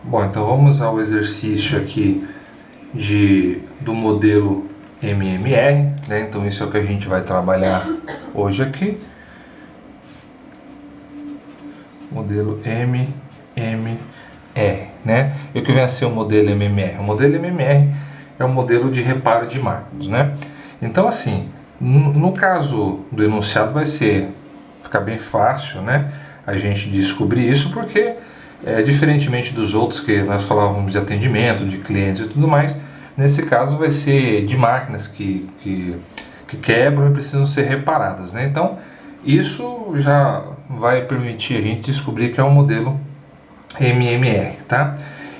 Bom, então vamos ao exercício aqui do modelo MMR, né? Então isso é o que a gente vai trabalhar hoje aqui. Modelo MMR, né? E o que vem a ser o modelo MMR? O modelo MMR é um modelo de reparo de máquinas, né? Então assim, no caso do enunciado vai ficar bem fácil, né? A gente descobrir isso porque diferentemente dos outros que nós falávamos de atendimento, de clientes e tudo mais, nesse caso vai ser de máquinas que quebram e precisam ser reparadas, né? Então isso já vai permitir a gente descobrir que é um modelo MMR, tá?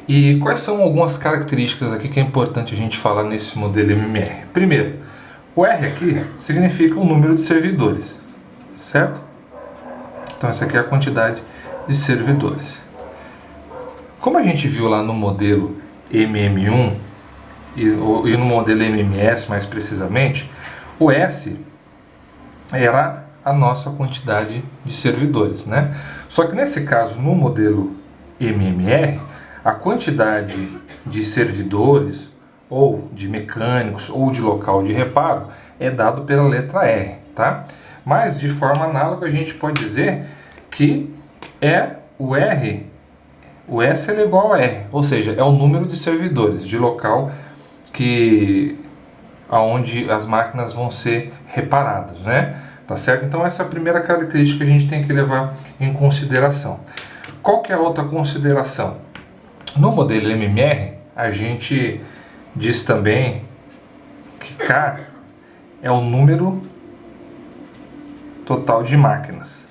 E quais são algumas características aqui que é importante a gente falar nesse modelo MMR? Primeiro, o R aqui significa o número de servidores, certo? Então essa aqui é a quantidade de servidores. Como a gente viu lá no modelo MM1 e no modelo MMS mais precisamente, o S era a nossa quantidade de servidores, né? Só que nesse caso, no modelo MMR, a quantidade de servidores ou de mecânicos ou de local de reparo é dado pela letra R, tá? Mas de forma análoga a gente pode dizer que o S é igual a R, ou seja, é o número de servidores de local aonde as máquinas vão ser reparadas, né? Tá certo? Então essa é a primeira característica que a gente tem que levar em consideração. Qual que é a outra consideração? No modelo MMR, a gente diz também que K é o número total de máquinas.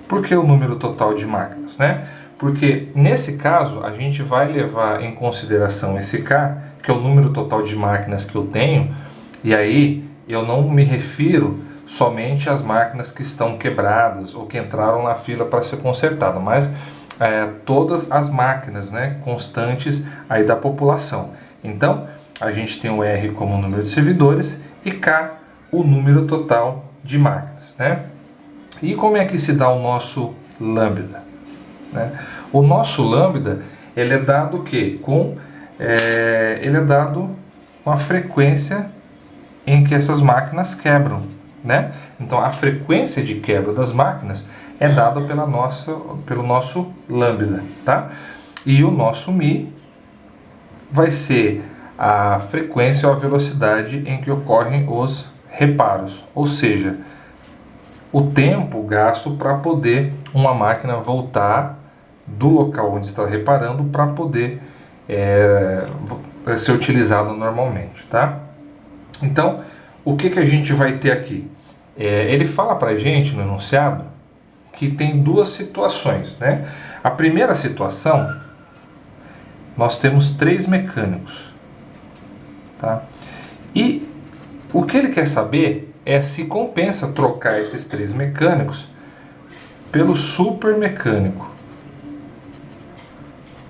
Por que o número total de máquinas, né? Porque nesse caso a gente vai levar em consideração esse K, que é o número total de máquinas que eu tenho, e aí eu não me refiro somente às máquinas que estão quebradas ou que entraram na fila para ser consertada, mas todas as máquinas, né, constantes aí da população. Então a gente tem o R como o número de servidores e K o número total de máquinas, né? E como é que se dá o nosso lambda, né? O nosso lambda ele é dado ele é dado com a frequência em que essas máquinas quebram, né? Então a frequência de quebra das máquinas é dada pelo nosso lambda, tá? E o nosso mi vai ser a frequência ou a velocidade em que ocorrem os reparos, ou seja, o tempo gasto para poder uma máquina voltar do local onde está reparando para poder ser utilizada normalmente, tá? Então, o que a gente vai ter aqui? Ele fala para a gente no enunciado que tem duas situações, né? A primeira situação, nós temos 3 mecânicos, tá? E o que ele quer saber é se compensa trocar esses 3 mecânicos pelo super mecânico.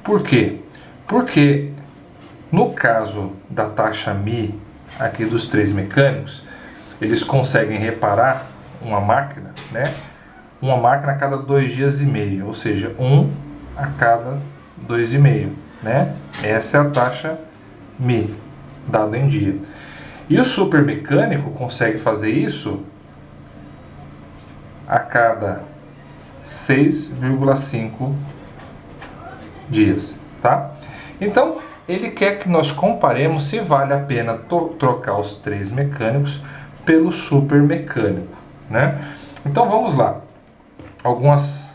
Por quê? Porque no caso da taxa Mi aqui dos 3 mecânicos, eles conseguem reparar uma máquina, né? Uma máquina a cada 2 dias e meio, ou seja, um a cada 2,5, né? Essa é a taxa Mi, dado em dia. E o super mecânico consegue fazer isso a cada 6,5 dias, tá? Então, ele quer que nós comparemos se vale a pena trocar os 3 mecânicos pelo super mecânico, né? Então vamos lá. Algumas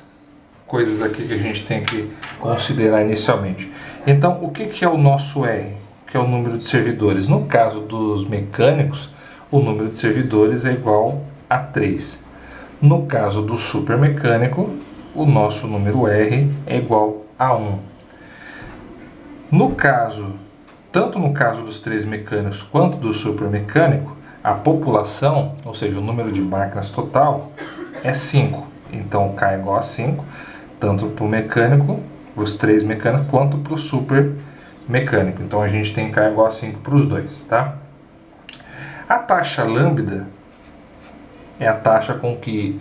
coisas aqui que a gente tem que considerar inicialmente. Então, o que é o nosso R? Que é o número de servidores. No caso dos mecânicos, o número de servidores é igual a 3. No caso do super mecânico, o nosso número R é igual a 1. Tanto no caso dos 3 mecânicos quanto do super mecânico, a população, ou seja, o número de máquinas total, é 5. Então K é igual a 5, tanto para o mecânico, os 3 mecânicos, quanto para o super mecânico. Então a gente tem K igual a 5 para os dois, tá? A taxa lambda é a taxa com que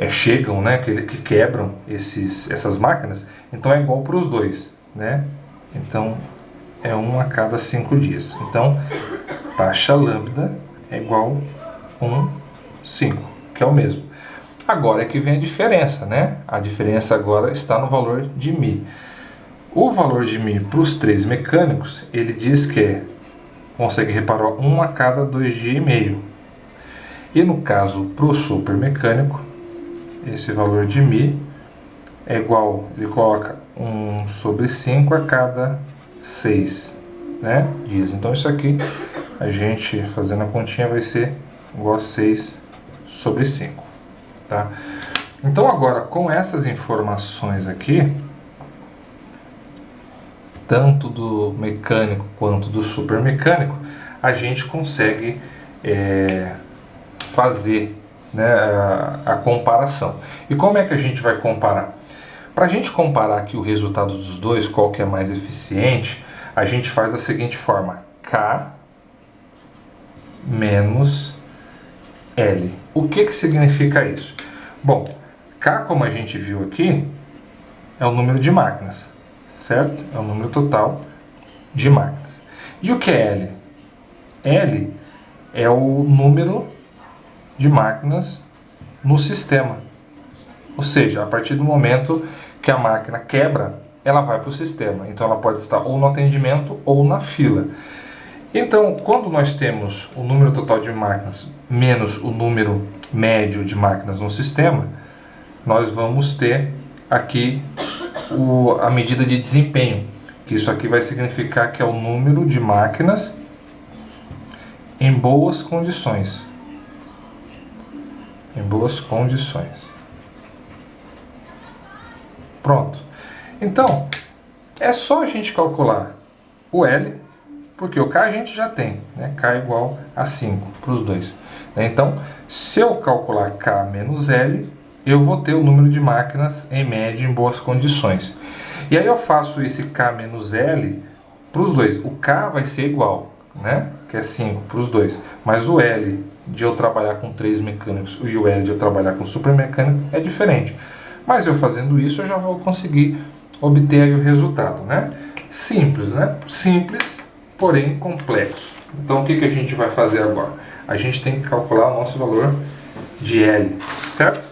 chegam, né, que quebram essas máquinas, então é igual para os dois. né? Então é 1 a cada 5 dias. Então taxa lambda é igual a 1,5, que é o mesmo. Agora é que vem a diferença, né? A diferença agora está no valor de μ. O valor de μ para os 3 mecânicos, ele diz que consegue reparar 1 a cada 2 dias e meio. E no caso, para o super mecânico, esse valor de μ é igual, ele coloca 1 sobre 5 a cada 6, né, dias. Então isso aqui, a gente fazendo a continha, vai ser igual a 6 sobre 5. Tá? Então agora, com essas informações aqui, tanto do mecânico quanto do super mecânico, a gente consegue fazer, né, a comparação. E como é que a gente vai comparar? Para a gente comparar aqui o resultado dos dois, qual que é mais eficiente, a gente faz da seguinte forma: K menos L. O que significa isso? Bom, K, como a gente viu aqui, é o número de máquinas, certo? É o número total de máquinas. E o que é L? L é o número de máquinas no sistema. Ou seja, a partir do momento que a máquina quebra, ela vai para o sistema. Então ela pode estar ou no atendimento ou na fila. Então, quando nós temos o número total de máquinas menos o número médio de máquinas no sistema, nós vamos ter aqui a medida de desempenho, que isso aqui vai significar que é o número de máquinas em boas condições. Em boas condições. Pronto. Então, é só a gente calcular o L, porque o K a gente já tem, né? K é igual a 5 para os dois. Então, se eu calcular K menos L, eu vou ter o número de máquinas em média em boas condições. E aí eu faço esse K menos L para os dois. O K vai ser igual, né? Que é 5 para os dois. Mas o L de eu trabalhar com 3 mecânicos e o L de eu trabalhar com super mecânico é diferente. Mas eu fazendo isso, eu já vou conseguir obter aí o resultado, né? Simples, né? Simples, porém complexo. Então o que a gente vai fazer agora? A gente tem que calcular o nosso valor de L, certo?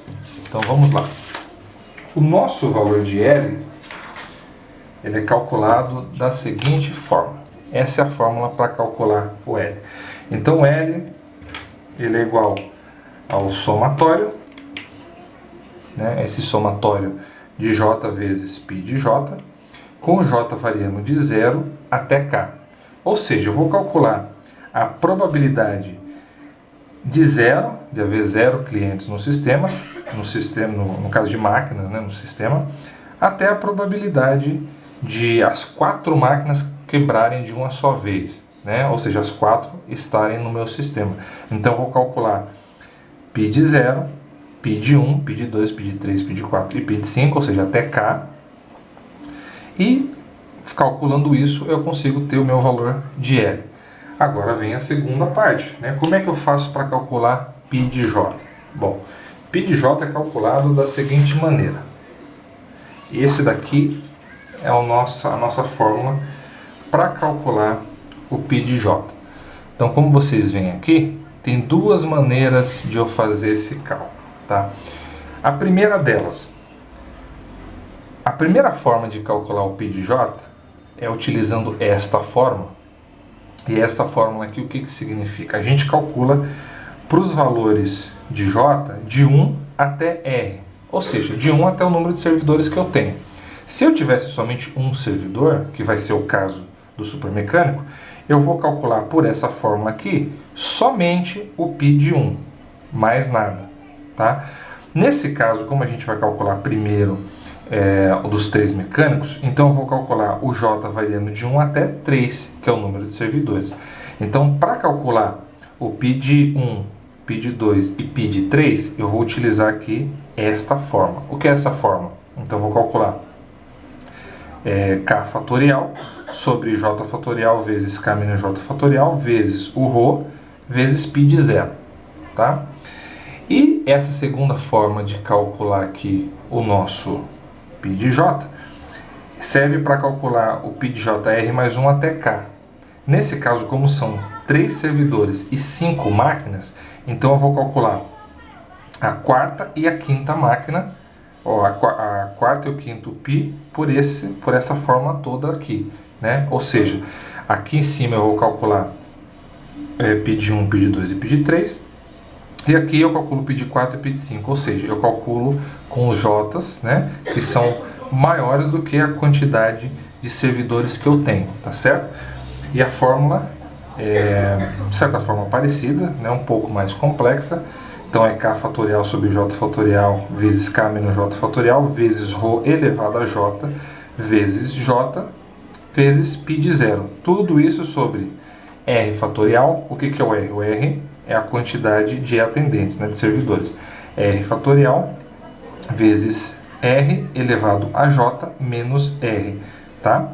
Então vamos lá. O nosso valor de L, ele é calculado da seguinte forma. Essa é a fórmula para calcular o L. Então L, ele é igual ao somatório, né? Esse somatório de J vezes π de J, com J variando de 0 até K. Ou seja, eu vou calcular a probabilidade de zero, de haver 0 clientes no sistema, no caso de máquinas, né, no sistema, até a probabilidade de as 4 máquinas quebrarem de uma só vez, né? Ou seja, as 4 estarem no meu sistema. Então eu vou calcular π de 0, π de 1, π de 2, π de 3, π de 4 e π de 5, ou seja, até K. E calculando isso, eu consigo ter o meu valor de L. Agora vem a segunda parte, né? Como é que eu faço para calcular π de J? Bom, π de J é calculado da seguinte maneira. Esse daqui é a nossa fórmula para calcular o π de J. Então, como vocês veem aqui, tem duas maneiras de eu fazer esse cálculo, tá? A primeira delas, a primeira forma de calcular o π de J é utilizando esta fórmula. E essa fórmula aqui, o que significa? A gente calcula para os valores de J de 1 até R, ou seja, de 1 até o número de servidores que eu tenho. Se eu tivesse somente um servidor, que vai ser o caso do supermecânico, eu vou calcular por essa fórmula aqui somente o π de 1, mais nada, tá? Nesse caso, como a gente vai calcular primeiro o dos 3 mecânicos, então eu vou calcular o J variando de 1 até 3, que é o número de servidores. Então, para calcular o π de 1, π de 2 e π de 3, eu vou utilizar aqui esta fórmula. O que é essa fórmula? Então, eu vou calcular K fatorial sobre J fatorial vezes K menos J fatorial vezes o ρ vezes π de 0, tá? E essa segunda forma de calcular aqui o nosso π de J serve para calcular o π de JR mais 1 até K. Nesse caso, como são 3 servidores e 5 máquinas, então eu vou calcular a quarta e a quinta máquina, a quarta e o quinto π por essa forma toda aqui, né? Ou seja, aqui em cima eu vou calcular π de 1, π de 2 e π de 3, e aqui eu calculo π de 4 e π de 5, ou seja, eu calculo com os J's, né, que são maiores do que a quantidade de servidores que eu tenho, tá certo? E a fórmula é, de certa forma, parecida, né, um pouco mais complexa. Então é K fatorial sobre J fatorial vezes K menos J fatorial vezes ρ elevado a J vezes J vezes π de zero. Tudo isso sobre R fatorial. O que é o R? O R é a quantidade de atendentes, né, de servidores. R fatorial vezes R elevado a J menos R, tá?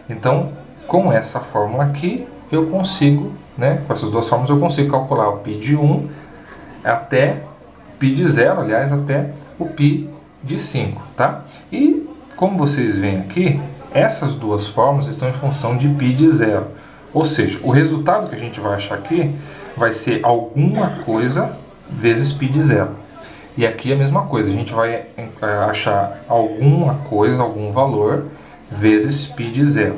Então, com essa fórmula aqui, eu consigo, né, com essas duas fórmulas, eu consigo calcular o π de 1 até π de 0, aliás, até o π de 5, tá? E, como vocês veem aqui, essas duas fórmulas estão em função de π de 0. Ou seja, o resultado que a gente vai achar aqui vai ser alguma coisa vezes π de 0. E aqui é a mesma coisa, a gente vai achar alguma coisa, algum valor, vezes π de 0.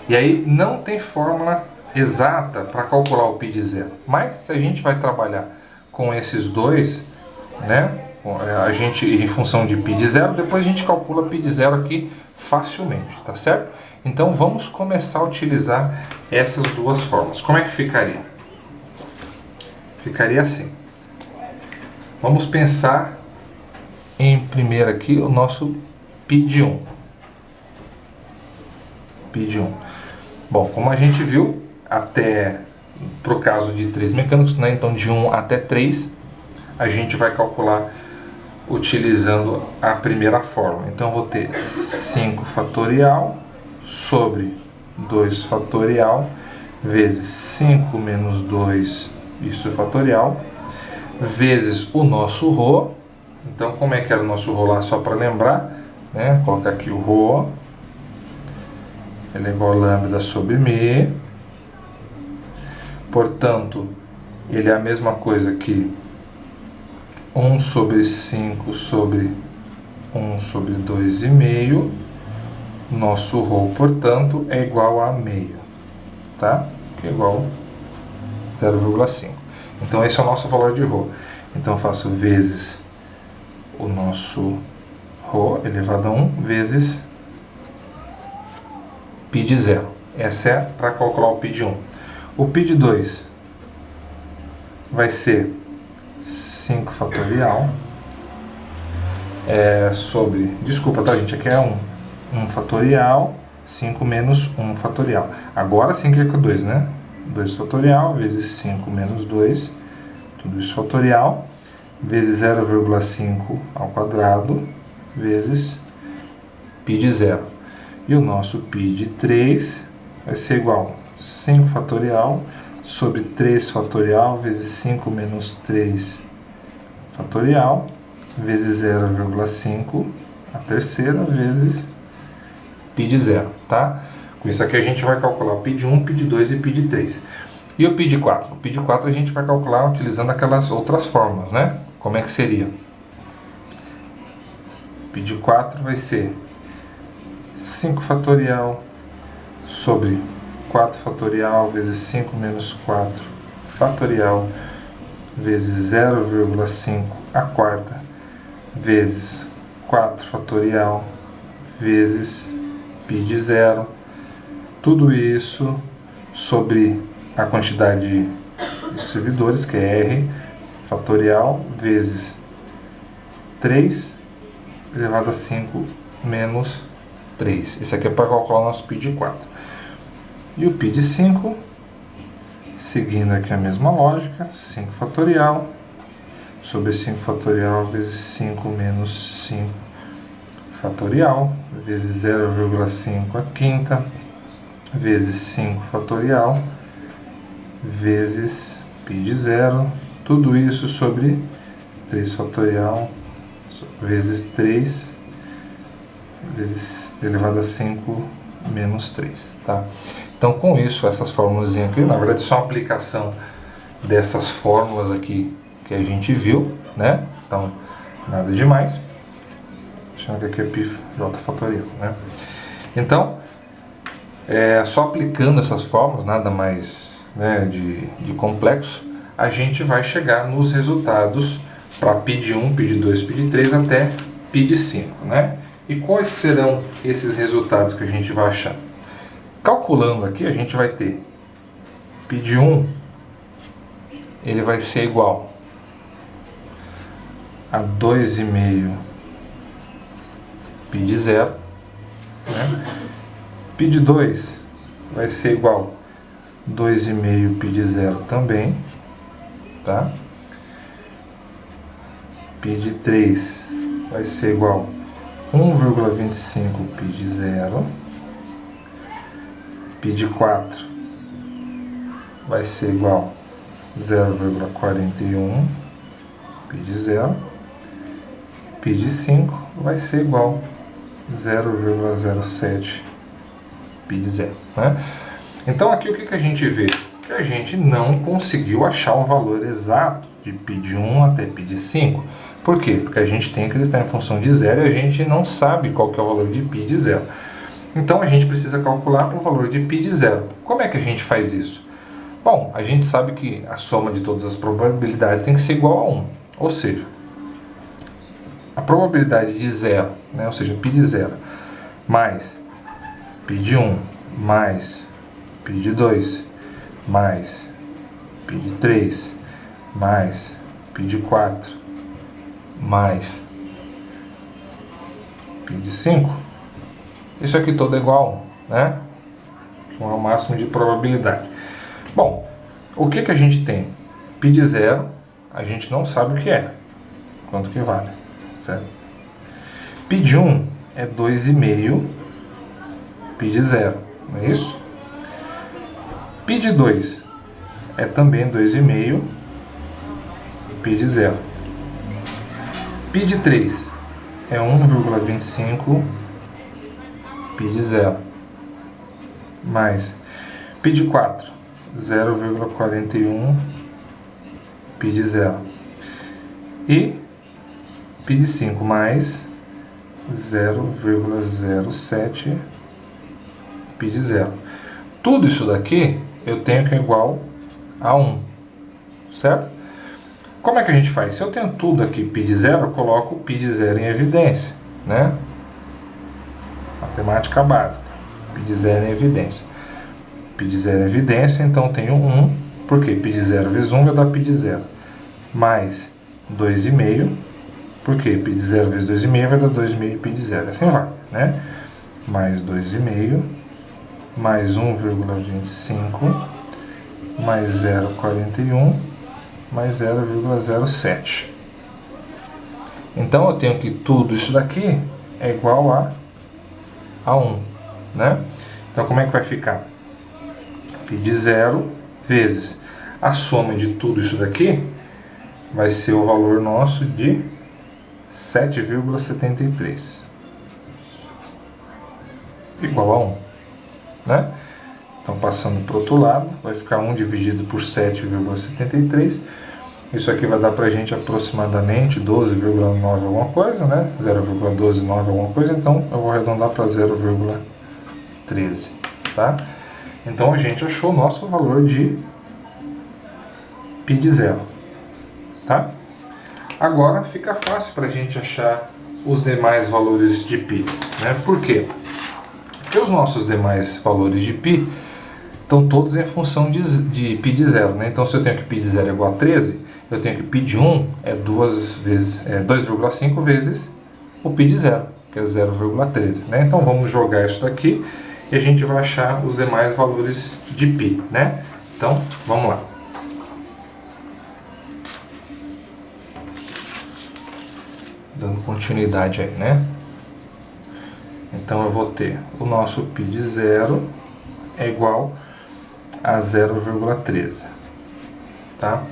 E aí não tem fórmula exata para calcular o π de 0. Mas se a gente vai trabalhar com esses dois, né, a gente em função de π de 0, depois a gente calcula π de 0 aqui facilmente, tá certo? Então vamos começar a utilizar essas duas fórmulas. Como é que ficaria? Ficaria assim. Vamos pensar em primeiro aqui o nosso π de 1. π de 1. Bom, como a gente viu, até para o caso de 3 mecânicos, né, então de 1 até 3, a gente vai calcular utilizando a primeira fórmula. Então eu vou ter 5 fatorial sobre 2 fatorial vezes 5 menos 2, isso fatorial, vezes o nosso ρ. Então, como é que era o nosso ρ lá, só para lembrar, né? Vou colocar aqui o ρ, ele é igual a lambda sobre μ. Portanto, ele é a mesma coisa que 1 sobre 5 sobre 1 sobre 2,5. Nosso ρ, portanto, é igual a meio, tá? Que é igual a 0,5. Então, esse é o nosso valor de ρ. Então, eu faço vezes o nosso ρ elevado a 1 vezes π de 0. Essa é para calcular o π de 1. O π de 2 vai ser 5 fatorial sobre... Desculpa, tá, gente? Aqui é 1 fatorial, 5 menos 1 fatorial. Agora sim que é com 2, né? 2 fatorial vezes 5 menos 2, tudo isso fatorial, vezes 0,5 ao quadrado, vezes π de 0. E o nosso π de 3 vai ser igual a 5 fatorial sobre 3 fatorial vezes 5 menos 3 fatorial, vezes 0,5 a terceira, vezes π de 0, tá? Com isso aqui a gente vai calcular o π de 1, π de 2 e π de 3. E o π de 4? O π de 4 a gente vai calcular utilizando aquelas outras fórmulas, né? Como é que seria? π de 4 vai ser 5 fatorial sobre 4 fatorial vezes 5 menos 4 fatorial vezes 0,5 a quarta vezes 4 fatorial vezes π de 0. Tudo isso sobre a quantidade de servidores, que é R fatorial vezes 3 elevado a 5 menos 3. Esse aqui é para calcular o nosso π de 4. E o π de 5, seguindo aqui a mesma lógica, 5 fatorial sobre 5 fatorial vezes 5 menos 5 fatorial vezes 0,5 a quinta vezes 5 fatorial vezes π de 0. Tudo isso sobre 3 fatorial vezes 3 vezes elevado a 5 menos 3, tá? Então, com isso, essas fórmulas aqui, na verdade, são a aplicação dessas fórmulas aqui que a gente viu, né? Então, nada demais. Deixando que aqui é π j fatorial, né? Então, só aplicando essas fórmulas, nada mais, né, de complexo, a gente vai chegar nos resultados para π de 1, π de 2, π de 3 até π de 5, né? E quais serão esses resultados que a gente vai achar? Calculando aqui, a gente vai ter π de 1, ele vai ser igual a 2,5 π de 0, né? π de 2 vai ser igual a 2,5 π de 0 também, tá? π de 3 vai ser igual a 1,25 π de 0, π de 4 vai ser igual a 0,41 π de 0, π de 5 vai ser igual a 0,07 π de 0, né? Então aqui o que a gente vê? Que a gente não conseguiu achar o valor exato de π de 1 até π de 5. Por quê? Porque a gente tem que ele está em função de 0 e a gente não sabe qual que é o valor de π de 0. Então a gente precisa calcular o valor de π de 0. Como é que a gente faz isso? Bom, a gente sabe que a soma de todas as probabilidades tem que ser igual a 1. Ou seja, a probabilidade de 0, né, ou seja, π de 0, mais π de 1, mais π de 2, mais π de 3, mais π de 4, mais π de 5, isso aqui todo é igual a 1, né? Que é o máximo de probabilidade. Bom, o que a gente tem? π de 0, a gente não sabe o que é, quanto que vale, certo? π de 1 é 2,5 π de 0, não é isso? π de 2 é também 2,5 π de 0. π de 3 é 1,25 π de 0, mais π de 4, 0,41 π de 0, e π de 5 mais 0,07 π de 0. Tudo isso daqui eu tenho que é igual a 1, certo? Como é que a gente faz? Se eu tenho tudo aqui π de 0, eu coloco π de 0 em evidência, né? Matemática básica. π de 0 em evidência. π de 0 em evidência, então eu tenho 1, porque π de 0 vezes 1 vai dar π de 0. Mais 2,5, porque π de 0 vezes 2,5 vai dar 2,5 π de 0. Assim vai, né? Mais 2,5, mais 1,25, mais 0,41, mais 0,07. Então eu tenho que tudo isso daqui é igual a 1, né? Então como é que vai ficar? π de 0 vezes a soma de tudo isso daqui vai ser o valor nosso de 7,73. Igual a 1, né? Então passando para o outro lado, vai ficar 1 dividido por 7,73. Isso aqui vai dar para a gente aproximadamente 12,9 alguma coisa, né? 0,129 alguma coisa, então eu vou arredondar para 0,13, tá? Então a gente achou o nosso valor de π de 0, tá? Agora fica fácil para a gente achar os demais valores de π, né? Por quê? Porque os nossos demais valores de π estão todos em função de π de 0, né? Então se eu tenho que π de 0 é igual a 13, eu tenho que π de 1 é 2,5 vezes o π de 0, que é 0,13, né? Então vamos jogar isso daqui e a gente vai achar os demais valores de π, né? Então vamos lá. Dando continuidade aí, né? Então eu vou ter o nosso π de 0 é igual a 0,13, tá?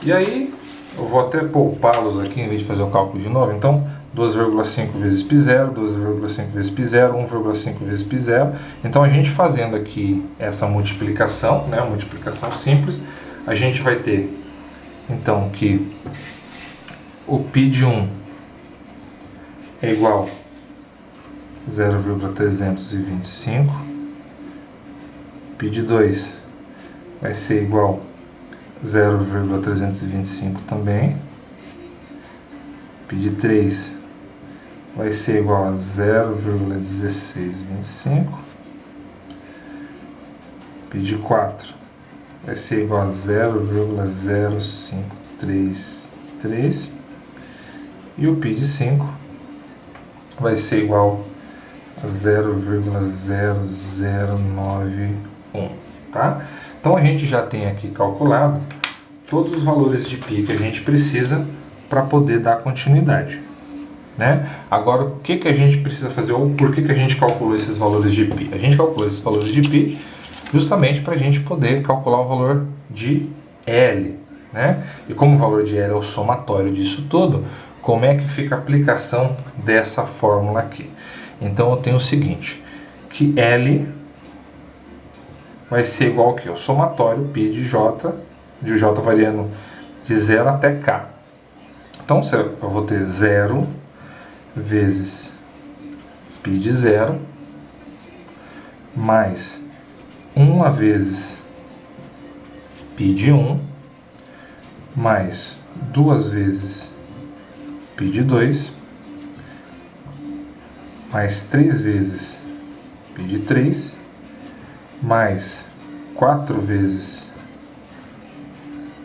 E aí eu vou até poupá-los aqui em vez de fazer o cálculo de novo. Então 2,5 vezes π0, 2,5 vezes π0, 1,5 vezes π0. Então a gente fazendo aqui essa multiplicação, né, multiplicação simples, a gente vai ter então que o π de 1 é igual a 0,325, π de 2 vai ser igual a 0,325 também, π de 3 vai ser igual a 0,1625, π de 4 vai ser igual a 0,0533 e o π de 5 vai ser igual a 0,0091, tá? Então a gente já tem aqui calculado todos os valores de π que a gente precisa para poder dar continuidade, né? Agora, o que a gente precisa fazer, ou por que a gente calculou esses valores de π? A gente calculou esses valores de π justamente para a gente poder calcular o valor de L, né? E como o valor de L é o somatório disso tudo, como é que fica a aplicação dessa fórmula aqui? Então eu tenho o seguinte, que L vai ser igual ao que? O somatório π de J variando de 0 até K. Então eu vou ter 0 vezes π de 0 mais 1 vezes π de 1 mais 2 vezes π de 2 mais 3 vezes π de 3 mais 4 vezes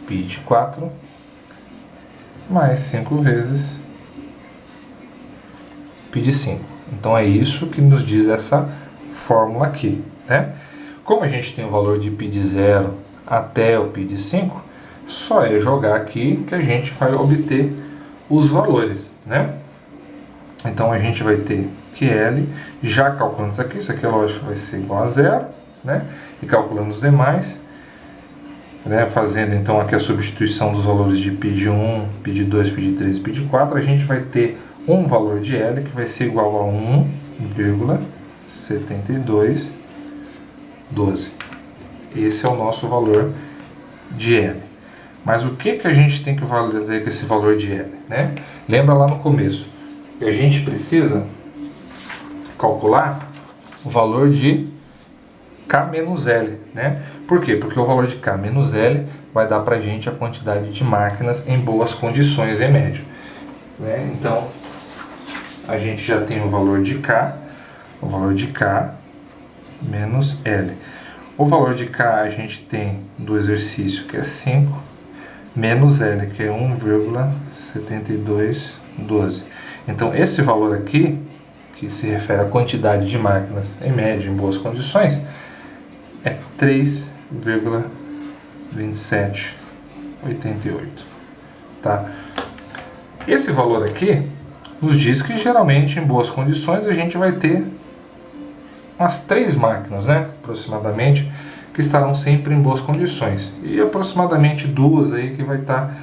π de 4 mais 5 vezes π de 5. Então é isso que nos diz essa fórmula aqui, né? Como a gente tem o valor de π de 0 até o π de 5, só é jogar aqui que a gente vai obter os valores, né? Então a gente vai ter que L, já calculando isso aqui é lógico, vai ser igual a 0, né? E calculando os demais, né? Fazendo então aqui a substituição dos valores de π de 1, π de 2, π de 3 e π de 4, a gente vai ter um valor de L que vai ser igual a 1,7212. Esse é o nosso valor de L. Mas o que a gente tem que fazer com esse valor de L, né? Lembra lá no começo, que a gente precisa calcular o valor de K menos L, né? Por quê? Porque o valor de K menos L vai dar pra gente a quantidade de máquinas em boas condições em média, né? Então, a gente já tem o valor de K menos L. O valor de K a gente tem do exercício, que é 5, menos L, que é 1,7212. Então, esse valor aqui, que se refere à quantidade de máquinas em média, em boas condições, é 3,2788. Tá? Esse valor aqui nos diz que geralmente em boas condições a gente vai ter umas 3 máquinas, né, aproximadamente, que estarão sempre em boas condições, e aproximadamente 2 aí que vai estar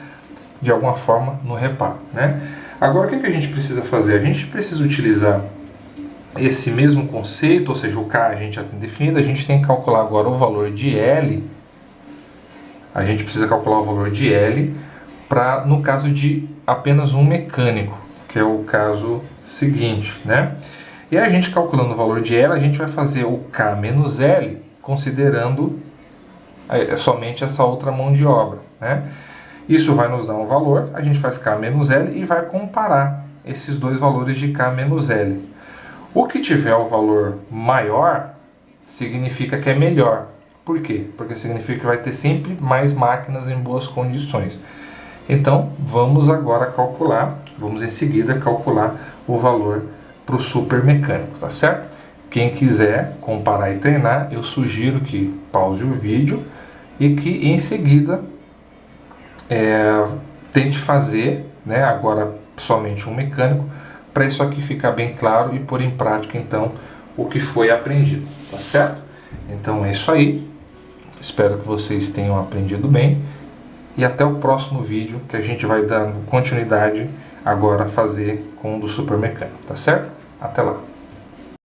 de alguma forma no reparo, né? Agora, o que a gente precisa fazer? A gente precisa utilizar esse mesmo conceito, ou seja, o K a gente já tem definido, a gente tem que calcular agora o valor de L. A gente precisa calcular o valor de L para, no caso de apenas um mecânico, que é o caso seguinte, né? E a gente calculando o valor de L, a gente vai fazer o K menos L, considerando somente essa outra mão de obra, né? Isso vai nos dar um valor, a gente faz K menos L e vai comparar esses dois valores de K menos L. O que tiver o valor maior, significa que é melhor. Por quê? Porque significa que vai ter sempre mais máquinas em boas condições. Então, vamos agora calcular, vamos em seguida calcular o valor para o super mecânico, tá certo? Quem quiser comparar e treinar, eu sugiro que pause o vídeo e que em seguida tente fazer, né, agora somente um mecânico, para isso aqui ficar bem claro e pôr em prática então o que foi aprendido, tá certo? Então é isso aí, espero que vocês tenham aprendido bem e até o próximo vídeo, que a gente vai dando continuidade agora fazer com o do super mecânico, tá certo? Até lá!